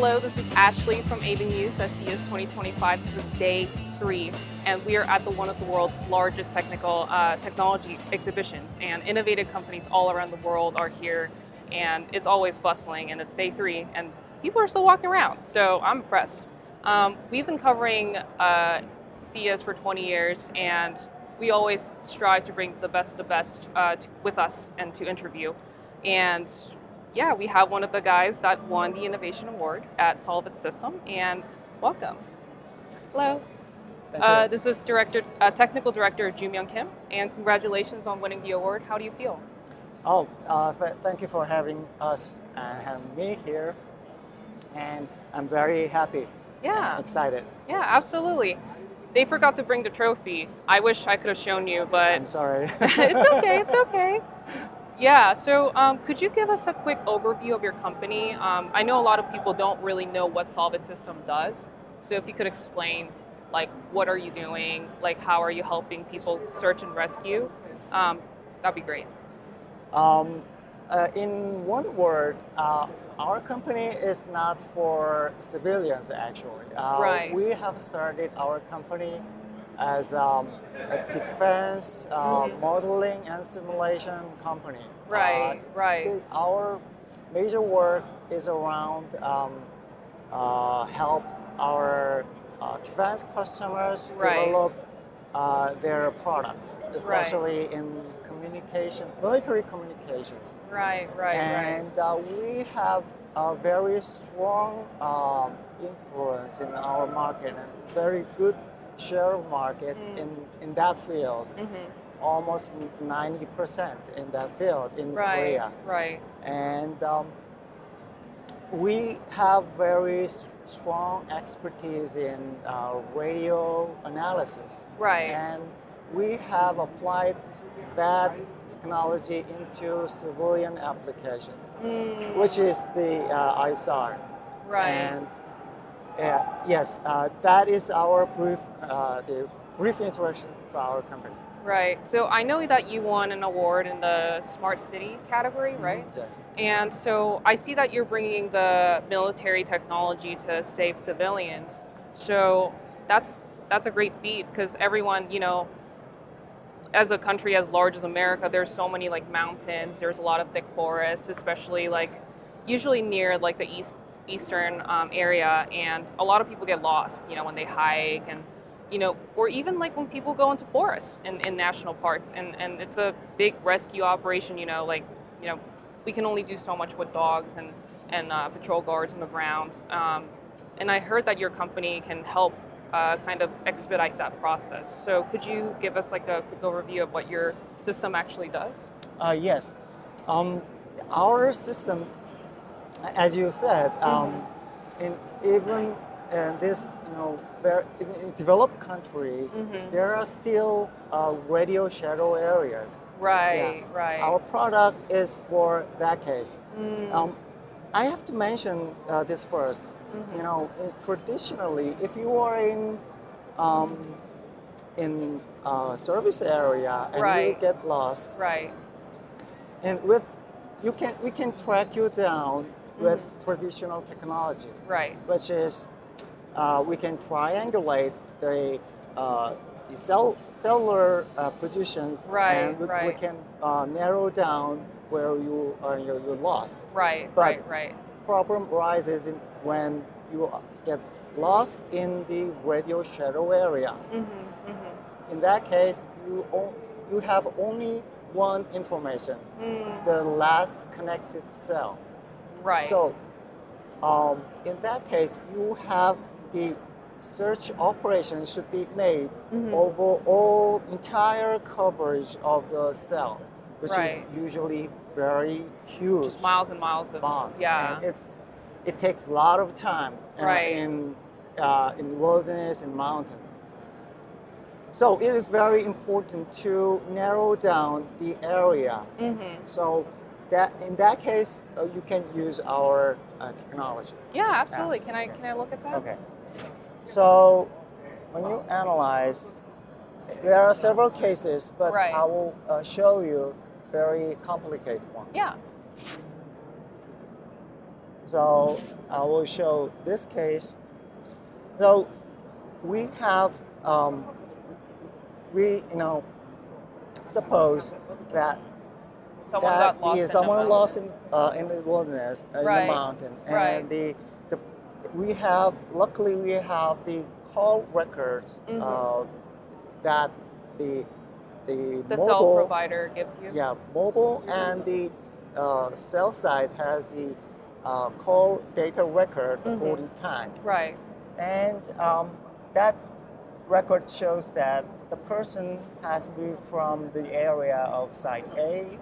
Hello, this is Ashley from Avinews at CES 2025. This is day 3, and we are at one of the world's largest technology exhibitions, and innovative companies all around the world are here, and it's always bustling, and it's day 3, and people are still walking around, so I'm impressed. We've been covering CES for 20 years, and we always strive to bring the best of the best with us and to interview. And yeah, we have one of the guys that won the Innovation Award at SOLVIT System, and welcome. Hello. This is Technical Director Joo-myung Kim, and congratulations on winning the award. How do you feel? Thank you for having us and having me here, and I'm very happy. Yeah. And excited. Yeah, absolutely. They forgot to bring the trophy. I wish I could have shown you, but I'm sorry. It's okay. It's okay. Yeah, so could you give us a quick overview of your company? I know a lot of people don't really know what SOLVIT System does. So if you could explain, like, what are you doing? Like, how are you helping people search and rescue? That'd be great. In one word, our company is not for civilians, actually. Right. We have started our company as a defense modeling and simulation company. Right, right. Our major work is around help our defense customers develop their products, especially in communication, military communications. Right. And we have a very strong influence in our market and very good share of market in that field, almost 90% in that field in Korea. Right. And we have very strong expertise in radio analysis. Right. And we have applied that technology into civilian application, which is the ISAR. Right. And yes, that is our brief introduction to our company. Right. So I know that you won an award in the Smart City category, right? Yes. And so I see that you're bringing the military technology to save civilians. So that's a great feat, because everyone, you know, as a country as large as America, there's so many like mountains. There's a lot of thick forests, especially like usually near like the eastern area, and a lot of people get lost, you know, when they hike, and you know, or even like when people go into forests in national parks, and it's a big rescue operation, you know, like, you know, we can only do so much with dogs and patrol guards on the ground, and I heard that your company can help kind of expedite that process. So could you give us like a quick overview of what your system actually does? Yes. Our system, as you said, even in this, you know, very developed country, there are still radio shadow areas. Right, right. Our product is for that case. I have to mention this first. You know, traditionally, if you are in service area and you get lost, and we can track you down with traditional technology, which is we can triangulate the cellular positions, and we can narrow down where you're lost. But problem arises when you get lost in the radio shadow area. In that case, you have only one information, the last connected cell. So in that case, you have the search operation should be made over all entire coverage of the cell, which is usually very huge. Just miles and miles of bond. Yeah. And it takes a lot of time in wilderness and mountain. So it is very important to narrow down the area. So that in that case, you can use our technology. Yeah, absolutely. Can I look at that? Okay. So when you analyze, there are several cases, but I will show you very complicated one. Yeah. So I will show this case. So we have, suppose that someone lost in the wilderness, in the mountain, and luckily we have the call records that the mobile cell provider gives you. Yeah, mobile and the cell site has the call data record according time. Right. And that record shows that the person has moved from the area of site A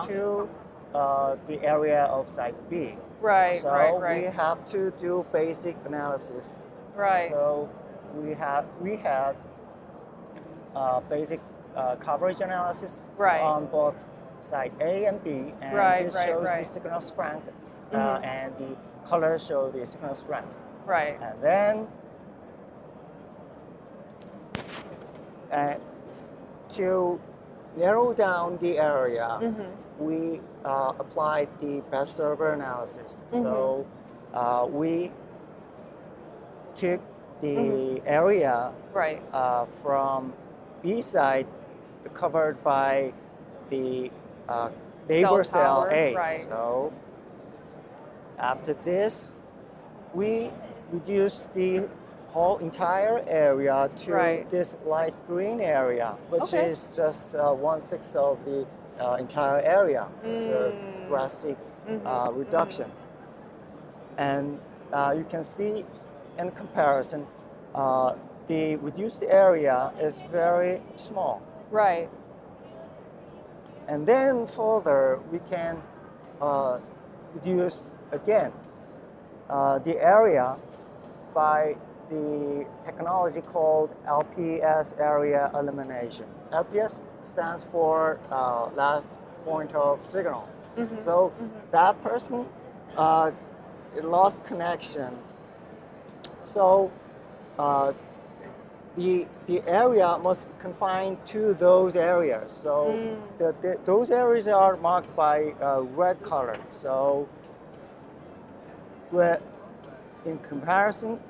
to the area of site B. Right, so we have to do basic analysis. Right. So we had basic coverage analysis on both site A and B, and this shows the signal strength, and the colors show the signal strength. Right. And then to narrow down the area, we applied the best server analysis. So we took the area from B side covered by the neighbor cell A. So after this, we reduce the whole entire area to this light green area, which is just 1/6 of the entire area. It's a drastic reduction. And you can see in comparison, the reduced area is very small. Right. And then further, we can reduce again the area by the technology called LPS area elimination. LPS stands for last point of signal. So that person lost connection. So the area must be confined to those areas. So those areas are marked by red color. So in comparison,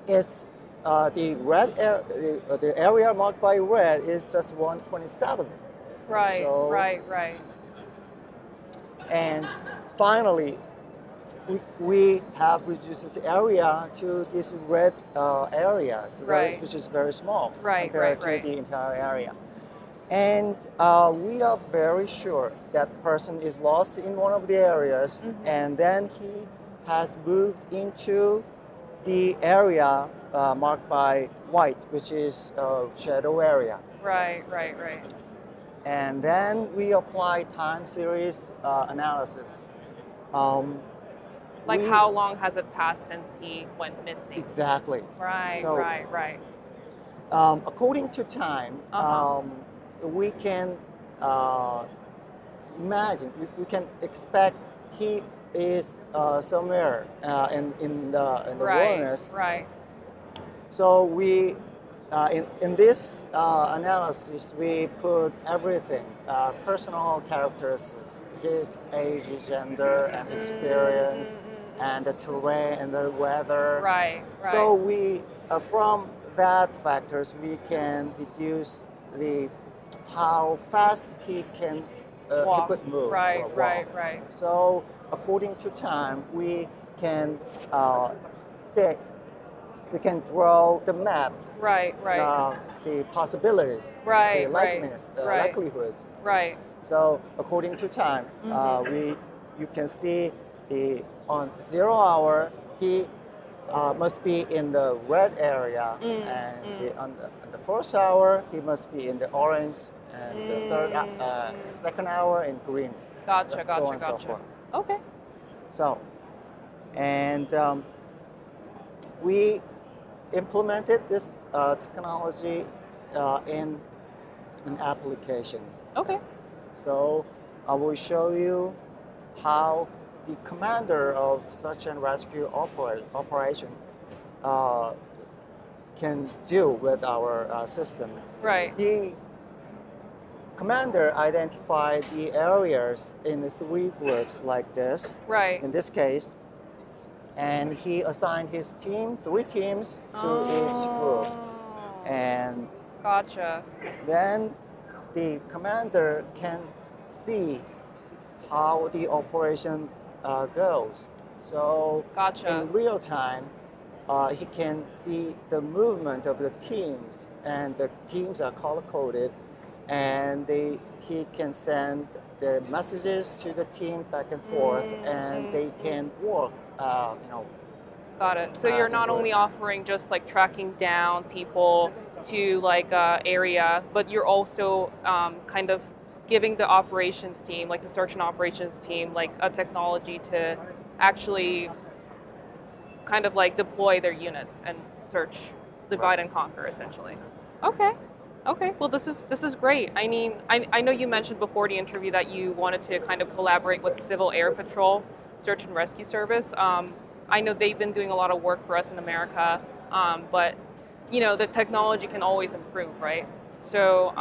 it's the area marked by red is just 1/27th. Right. So, right. And finally, we have reduced this area to this red area, which is very small compared to the entire area. And we are very sure that person is lost in one of the areas, and then he has moved into the area marked by white, which is shadow area. Right. And then we apply time series analysis. How long has it passed since he went missing? Exactly. Right. So, right. According to time, we can imagine, we can expect he is somewhere in the wilderness. Right. So we, in this analysis, we put everything, personal characteristics, his age, gender, and experience, and the terrain and the weather. Right. So we, from that factors, we can deduce how fast he could move. Right. So according to time, we can we can draw the map. Right. The possibilities. The likelihoods. Right. So according to time, you can see on 0 hour he must be in the red area, and on the first hour he must be in the orange, and the second hour in green. Gotcha. So forth. Okay. So, and we implemented this technology in an application. Okay. So I will show you how the commander of search and rescue operation can deal with our system. Right. The commander identified the areas in 3 groups like this. Right. In this case, and he assigned his team, 3 teams to each group. And gotcha. Then the commander can see how the operation goes. So gotcha. in real time, he can see the movement of the teams, and the teams are color-coded, and he can send the messages to the team back and forth, and they can work, Got it. So you're not only offering just like tracking down people to like area, but you're also kind of giving the operations team, like the search and operations team, like a technology to actually kind of like deploy their units and search, divide and conquer, essentially. Okay. Well, this is great. I mean, I know you mentioned before the interview that you wanted to kind of collaborate with Civil Air Patrol Search and Rescue Service. I know they've been doing a lot of work for us in America, but the technology can always improve, right? So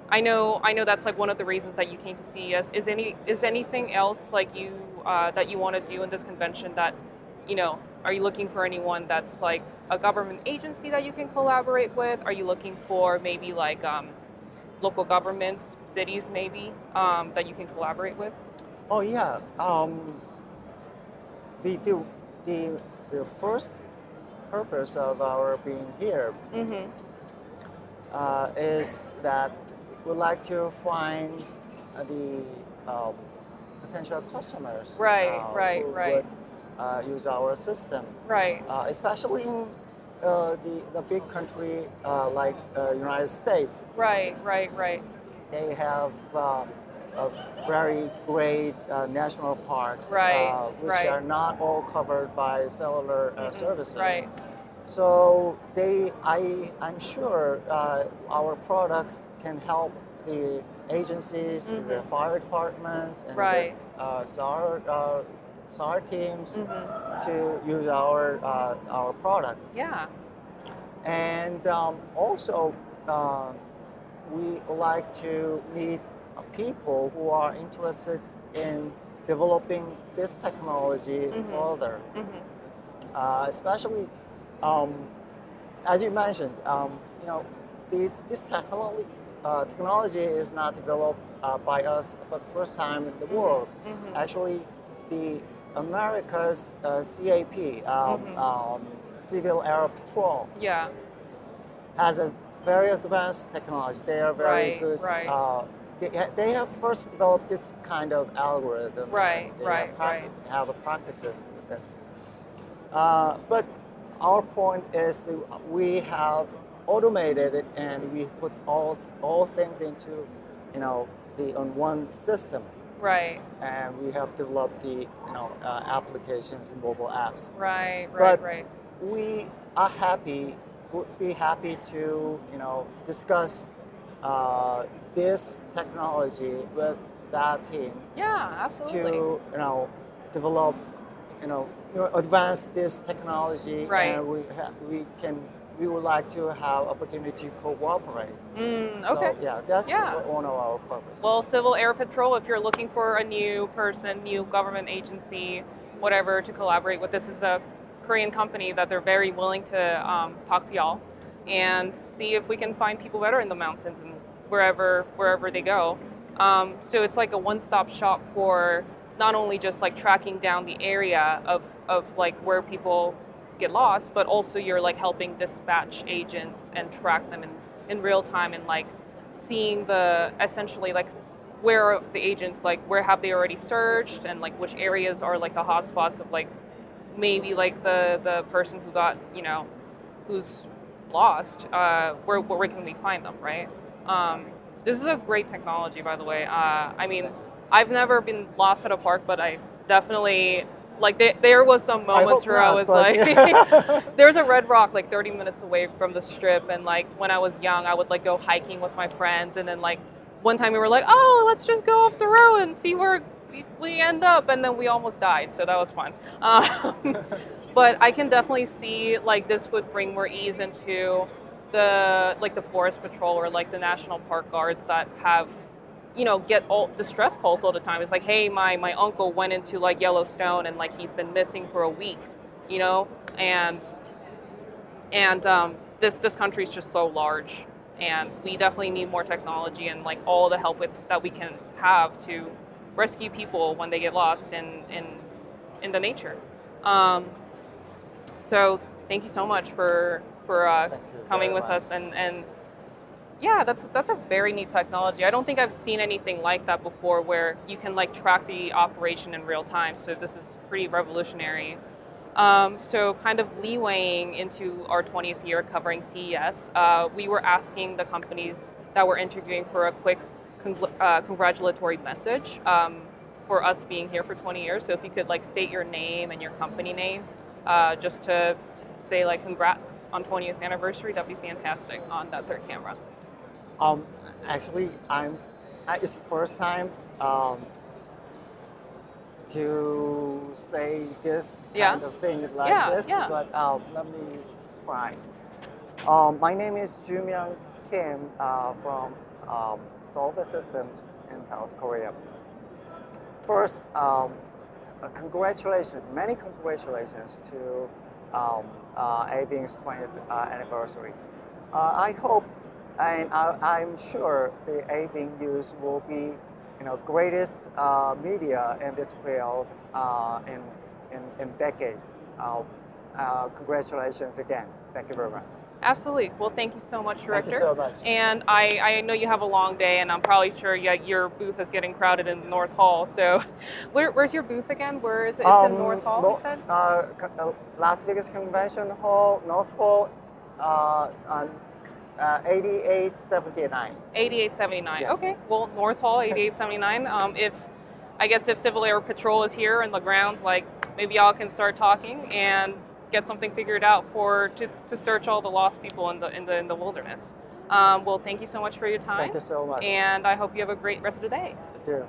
I know that's like one of the reasons that you came to CES. Is anything else like you that you want to do in this convention that are you looking for anyone that's like a government agency that you can collaborate with? Are you looking for maybe like local governments, cities maybe, that you can collaborate with? Oh yeah. The first purpose of our being here is that we'd like to find the potential customers who would use our system, especially in the big country like United States. Right. They have very great national parks, which are not all covered by cellular services. Right. So I'm sure our products can help the agencies, the fire departments, and the SAR teams to use our product. Yeah. And also, we like to meet people who are interested in developing this technology further. Especially, as you mentioned, this technology is not developed by us for the first time in the world. Actually, the America's CAP, Civil Air Patrol, has a very advanced technology. They are very good. They have first developed this kind of algorithm. They have practices with this. But our point is we have automated it, and we put all things into on one system. And we have developed the applications and mobile apps. But we are would be happy to discuss this technology with that team. Yeah, absolutely. To develop, advance this technology, and we would like to have opportunity to cooperate. Okay. So that's one of our purpose. Well, Civil Air Patrol, if you're looking for a new person, new government agency, whatever, to collaborate with, this is a Korean company that they're very willing to talk to y'all and see if we can find people better in the mountains and wherever they go. So it's like a one-stop shop for not only just like tracking down the area of like where people get lost, but also you're like helping dispatch agents and track them in real time, and like seeing essentially like where are the agents, like where have they already searched, and like which areas are like the hotspots of like maybe like the person who got who's lost, where can we find them, right? This is a great technology, by the way. I mean, I've never been lost at a park, but I definitely there was some moments where I was there's a red rock like 30 minutes away from the strip, and like when I was young, I would like go hiking with my friends, and then like one time we were like, oh, let's just go off the road and see where we end up, and then we almost died, so that was fun. But I can definitely see like this would bring more ease into the forest patrol or like the national park guards that have get all distress calls all the time. It's like, hey, my uncle went into like Yellowstone and like he's been missing for a week, and this country is just so large, and we definitely need more technology and like all the help that we can have to rescue people when they get lost in the nature. So thank you so much for coming with us and yeah, that's a very neat technology. I don't think I've seen anything like that before where you can like track the operation in real time. So this is pretty revolutionary. So kind of leewaying into our 20th year covering CES, we were asking the companies that we're interviewing for a quick congratulatory message for us being here for 20 years. So if you could like state your name and your company name, just to say like congrats on 20th anniversary, that'd be fantastic on that third camera. Actually, it's first time to say this kind of thing like this, but let me try. My name is Jumyoung Kim from SOLVIT System in South Korea. First, congratulations, many congratulations to eaBing's 20th anniversary. I hope, and I'm sure the eaBingNews will be, greatest media in this field in decade. Congratulations again. Thank you very much. Absolutely. Well, thank you so much, Director. Thank you so much. And I know you have a long day, and I'm probably sure your booth is getting crowded in the North Hall. So, where's your booth again? Where is it? It's in North Hall, you said? Las Vegas Convention Hall, North Hall, on 8879. 8879. Yes. Okay. Well, North Hall, 8879. If Civil Air Patrol is here in the grounds, like maybe y'all can start talking and get something figured out to search all the lost people in the wilderness. Well, thank you so much for your time. Thank you so much. And I hope you have a great rest of the day. You too.